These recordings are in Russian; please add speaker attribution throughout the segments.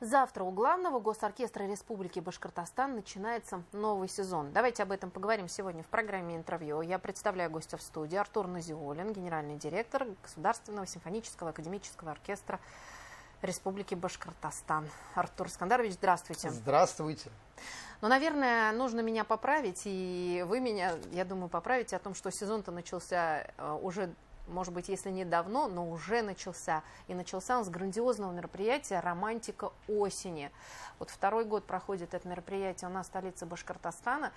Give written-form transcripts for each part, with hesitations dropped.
Speaker 1: Завтра у главного госоркестра Республики Башкортостан начинается новый сезон. Давайте об этом поговорим сегодня в программе «Интервью». Я представляю гостя в студии. Артур Назиуллин, генеральный директор Государственного симфонического академического оркестра Республики Башкортостан. Артур Искандарович, здравствуйте.
Speaker 2: Здравствуйте.
Speaker 1: Ну, наверное, нужно меня поправить, и вы меня, я думаю, поправите о том, что сезон-то начался уже, может быть, если не давно, но уже начался. И начался он с грандиозного мероприятия «Романтика осени». Вот второй год проходит это мероприятие у нас в столице Башкортостана.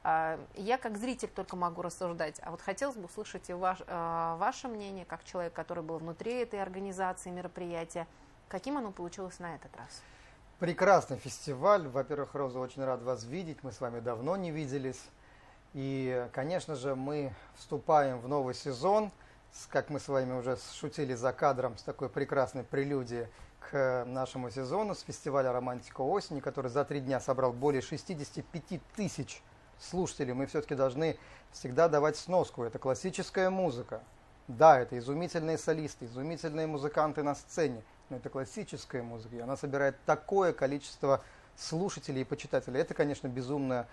Speaker 1: Я как зритель только могу рассуждать, а вот хотелось бы услышать и ваше мнение, как человек, который был внутри этой организации мероприятия. Каким оно получилось на этот раз?
Speaker 2: Прекрасный фестиваль. Во-первых, Роза, очень рад вас видеть. Мы с вами давно не виделись. И, конечно же, мы вступаем в новый сезон, как мы с вами уже шутили за кадром, с такой прекрасной прелюдией к нашему сезону, с фестиваля «Романтика осени», который за 3 дня собрал более 65 тысяч слушателей. Мы все-таки должны всегда давать сноску. Это классическая музыка. Да, это изумительные солисты, изумительные музыканты на сцене, но это классическая музыка, и она собирает такое количество слушателей и почитателей. Это, конечно, безумная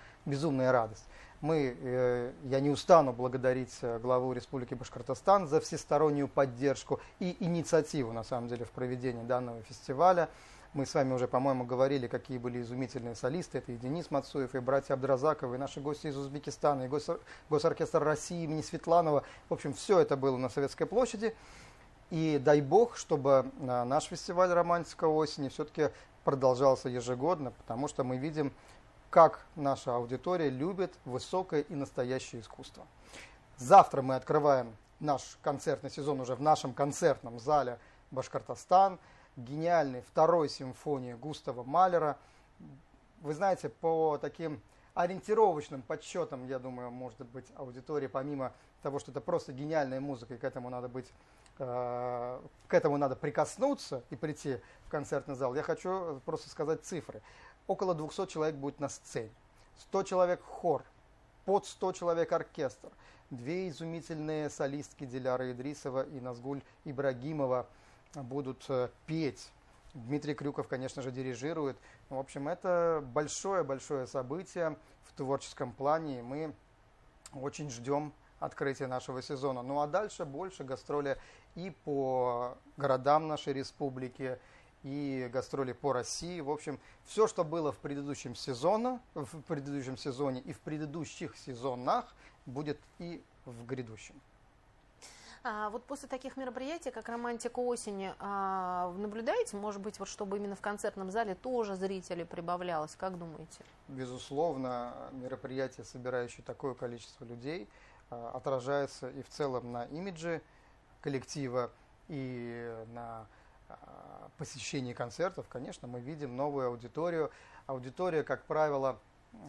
Speaker 2: радость. Я не устану благодарить главу Республики Башкортостан за всестороннюю поддержку и инициативу, на самом деле, в проведении данного фестиваля. Мы с вами уже, по-моему, говорили, какие были изумительные солисты. Это и Денис Мацуев, и братья Абдразаковы, и наши гости из Узбекистана, и Госоркестр России имени Светланова. В общем, все это было на Советской площади. И дай бог, чтобы наш фестиваль «Романтика осени» все-таки продолжался ежегодно, потому что мы видим, как наша аудитория любит высокое и настоящее искусство. Завтра мы открываем наш концертный сезон уже в нашем концертном зале «Башкортостан». Гениальной второй симфонии Густава Малера. Вы знаете, по таким ориентировочным подсчетам, я думаю, может быть, аудитория, помимо того, что это просто гениальная музыка, и к этому надо прикоснуться и прийти в концертный зал, я хочу просто сказать цифры. Около 200 человек будет на сцене, 100 человек хор, под 100 человек оркестр, 2 изумительные солистки Диляра Идрисова и Назгуль Ибрагимова будут петь. Дмитрий Крюков, конечно же, дирижирует. В общем, это большое-большое событие в творческом плане, и мы очень ждем открытия нашего сезона. Ну а дальше больше гастроли и по городам нашей республики, и гастроли по России. В общем, все, что было в предыдущем сезоне и в предыдущих сезонах, будет и в грядущем.
Speaker 1: Вот после таких мероприятий, как «Романтика осени», наблюдаете, может быть, вот чтобы именно в концертном зале тоже зрителей прибавлялось, как думаете?
Speaker 2: Безусловно, мероприятие, собирающее такое количество людей, отражается и в целом на имидже коллектива, и на посещении концертов. Конечно, мы видим новую аудиторию. Аудитория, как правило,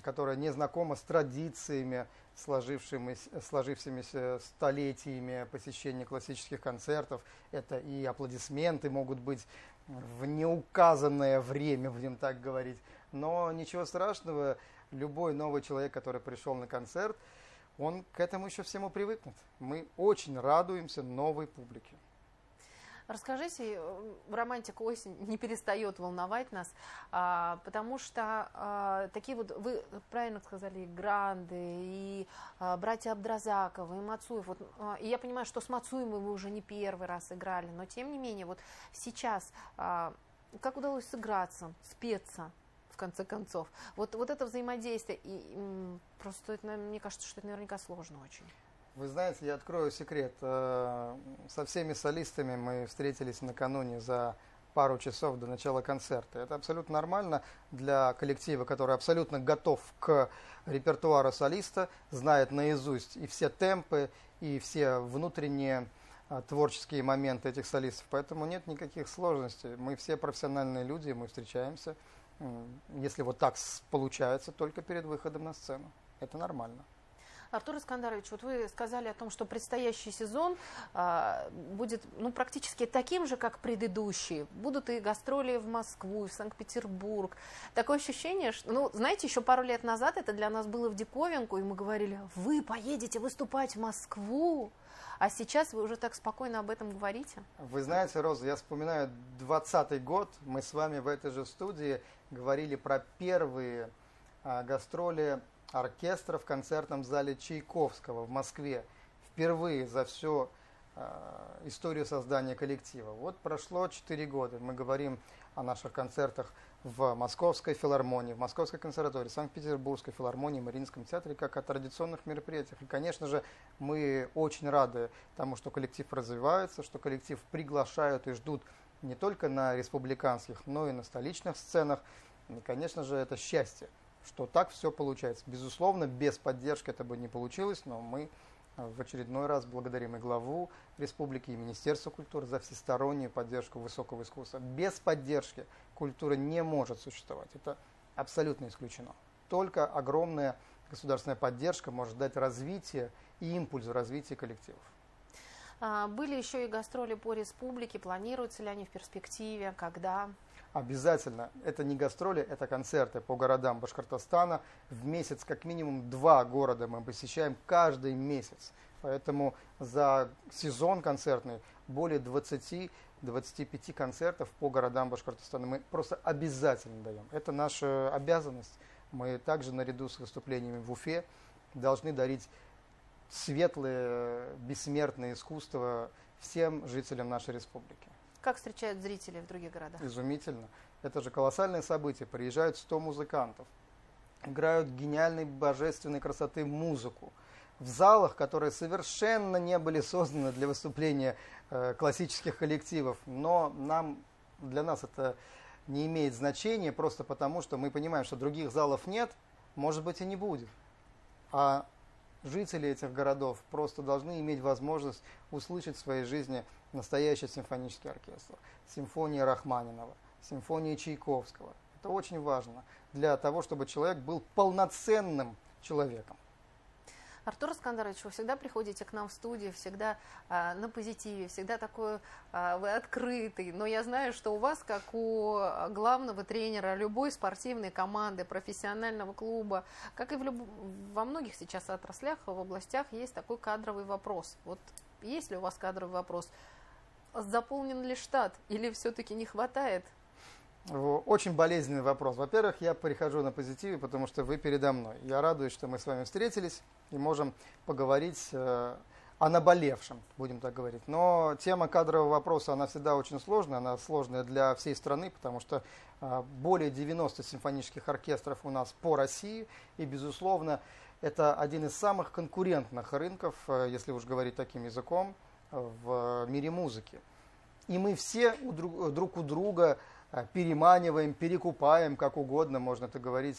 Speaker 2: которая не знакома с традициями, сложившимися столетиями посещения классических концертов. Это и аплодисменты могут быть в неуказанное время, будем так говорить. Но ничего страшного, любой новый человек, который пришел на концерт, он к этому еще всему привыкнет. Мы очень радуемся новой публике.
Speaker 1: Расскажите, «Романтика осень» не перестает волновать нас, потому что такие вот, вы правильно сказали, и Гранды, и братья Абдразаковы, и Мацуев. Вот, и я понимаю, что с Мацуевым вы уже не первый раз играли, но тем не менее, вот сейчас, как удалось сыграться, спеться, в конце концов? Вот это взаимодействие, и просто, мне кажется, что это наверняка сложно очень.
Speaker 2: Вы знаете, я открою секрет. Со всеми солистами мы встретились накануне за пару часов до начала концерта. Это абсолютно нормально для коллектива, который абсолютно готов к репертуару солиста, знает наизусть и все темпы, и все внутренние творческие моменты этих солистов. Поэтому нет никаких сложностей. Мы все профессиональные люди, мы встречаемся, если вот так получается, только перед выходом на сцену. Это нормально.
Speaker 1: Артур Искандарович, вот вы сказали о том, что предстоящий сезон будет практически таким же, как предыдущий. Будут и гастроли в Москву, и в Санкт-Петербург. Такое ощущение, что, знаете, еще пару лет назад это для нас было в диковинку, и мы говорили: вы поедете выступать в Москву? А сейчас вы уже так спокойно об этом говорите?
Speaker 2: Вы знаете, Роза, я вспоминаю 2020 год, мы с вами в этой же студии говорили про первые гастроли оркестра в концертном зале Чайковского в Москве. Впервые за всю историю создания коллектива. Вот прошло 4 года, мы говорим о наших концертах в Московской филармонии, в Московской консерватории, Санкт-Петербургской филармонии, Мариинском театре, как о традиционных мероприятиях. И, конечно же, мы очень рады тому, что коллектив развивается, что коллектив приглашают и ждут не только на республиканских, но и на столичных сценах. И, конечно же, это счастье, что так все получается. Безусловно, без поддержки это бы не получилось, но мы в очередной раз благодарим и главу республики, и Министерство культуры за всестороннюю поддержку высокого искусства. Без поддержки культура не может существовать. Это абсолютно исключено. Только огромная государственная поддержка может дать развитие и импульс в развитии коллективов.
Speaker 1: Были еще и гастроли по республике. Планируются ли они в перспективе? Когда?
Speaker 2: Обязательно. Это не гастроли, это концерты по городам Башкортостана. В месяц как минимум 2 города мы посещаем каждый месяц. Поэтому за сезон концертный более 20-25 концертов по городам Башкортостана мы просто обязательно даем. Это наша обязанность. Мы также наряду с выступлениями в Уфе должны дарить светлое, бессмертное искусство всем жителям нашей республики.
Speaker 1: Как встречают зрителей в других городах?
Speaker 2: Изумительно. Это же колоссальное событие. Приезжают 100 музыкантов, играют гениальной, божественной красоты музыку. В залах, которые совершенно не были созданы для выступления классических коллективов. Но для нас это не имеет значения, просто потому, что мы понимаем, что других залов нет, может быть и не будет. А жители этих городов просто должны иметь возможность услышать в своей жизни настоящий симфонический оркестр, симфонии Рахманинова, симфонии Чайковского. Это очень важно для того, чтобы человек был полноценным человеком.
Speaker 1: Артур Искандарович, вы всегда приходите к нам в студию, всегда на позитиве, всегда такой вы открытый. Но я знаю, что у вас, как у главного тренера любой спортивной команды, профессионального клуба, как и во многих сейчас отраслях, в областях, есть такой кадровый вопрос. Вот есть ли у вас кадровый вопрос? Заполнен ли штат или все-таки не хватает?
Speaker 2: Очень болезненный вопрос. Во-первых, я прихожу на позитиве, потому что вы передо мной. Я радуюсь, что мы с вами встретились и можем поговорить о наболевшем, будем так говорить. Но тема кадрового вопроса, она всегда очень сложная, она сложная для всей страны, потому что более 90 симфонических оркестров у нас по России, и, безусловно, это один из самых конкурентных рынков, если уж говорить таким языком, в мире музыки. И мы все друг у друга переманиваем, перекупаем, как угодно, можно это говорить,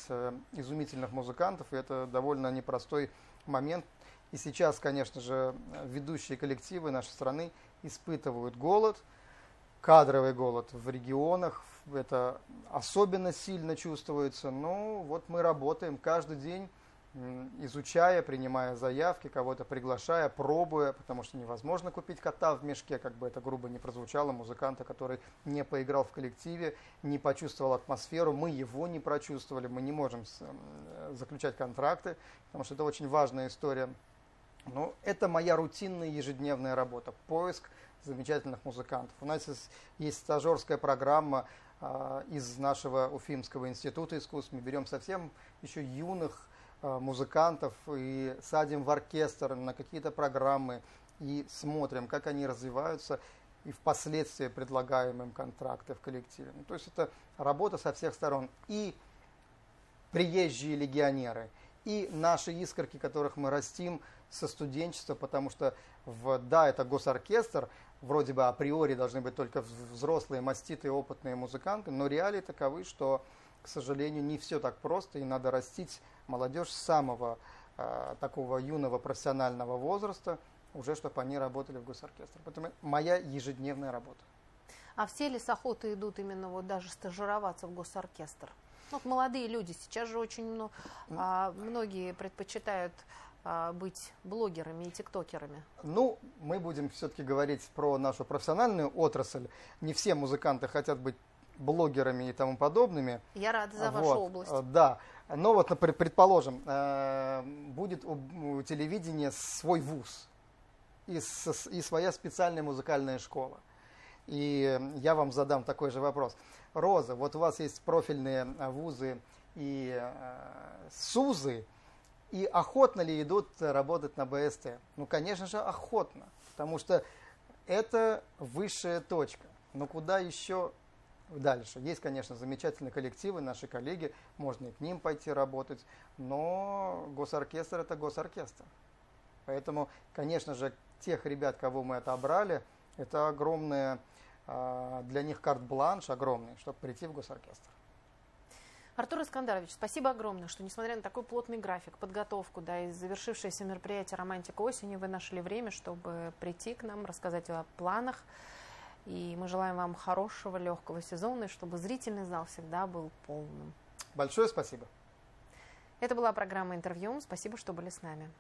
Speaker 2: изумительных музыкантов, и это довольно непростой момент. И сейчас, конечно же, ведущие коллективы нашей страны испытывают голод, кадровый голод в регионах, это особенно сильно чувствуется. Но вот мы работаем каждый день, изучая, принимая заявки, кого-то приглашая, пробуя, потому что невозможно купить кота в мешке, как бы это грубо не прозвучало, музыканта, который не поиграл в коллективе, не почувствовал атмосферу, мы его не прочувствовали, мы не можем заключать контракты, потому что это очень важная история. Но это моя рутинная ежедневная работа, поиск замечательных музыкантов. У нас есть стажерская программа из нашего Уфимского института искусств, мы берем совсем еще юных музыкантов и садим в оркестр на какие-то программы и смотрим, как они развиваются, и впоследствии предлагаем им контракты в коллективе. То есть это работа со всех сторон. И приезжие легионеры, и наши искорки, которых мы растим со студенчества, потому что, да, это госоркестр, вроде бы априори должны быть только взрослые, маститые, опытные музыканты, но реалии таковы, что, к сожалению, не все так просто, и надо растить молодежь с самого такого юного профессионального возраста, уже чтобы они работали в госоркестре. Поэтому моя ежедневная работа.
Speaker 1: А все ли с охотой идут именно вот даже стажироваться в госоркестр? Вот молодые люди, сейчас же очень многие предпочитают быть блогерами и тиктокерами.
Speaker 2: Ну, мы будем все-таки говорить про нашу профессиональную отрасль. Не все музыканты хотят быть блогерами и тому подобными.
Speaker 1: Я рада за вашу область.
Speaker 2: Да. Но вот, предположим, будет у телевидения свой вуз. и своя специальная музыкальная школа. И я вам задам такой же вопрос. Роза, вот у вас есть профильные вузы и СУЗы, и охотно ли идут работать на БСТ? Ну, конечно же, охотно, потому что это высшая точка. Но куда еще дальше? Есть, конечно, замечательные коллективы, наши коллеги, можно и к ним пойти работать, но госоркестр – это госоркестр. Поэтому, конечно же, тех ребят, кого мы отобрали, это огромное, для них карт-бланш огромный, чтобы прийти в госоркестр.
Speaker 1: Артур Искандарович, спасибо огромное, что, несмотря на такой плотный график, подготовку, да, и завершившееся мероприятие «Романтика осени», вы нашли время, чтобы прийти к нам, рассказать о планах. И мы желаем вам хорошего, легкого сезона, и чтобы зрительный зал всегда был полным.
Speaker 2: Большое спасибо.
Speaker 1: Это была программа «Интервью». Спасибо, что были с нами.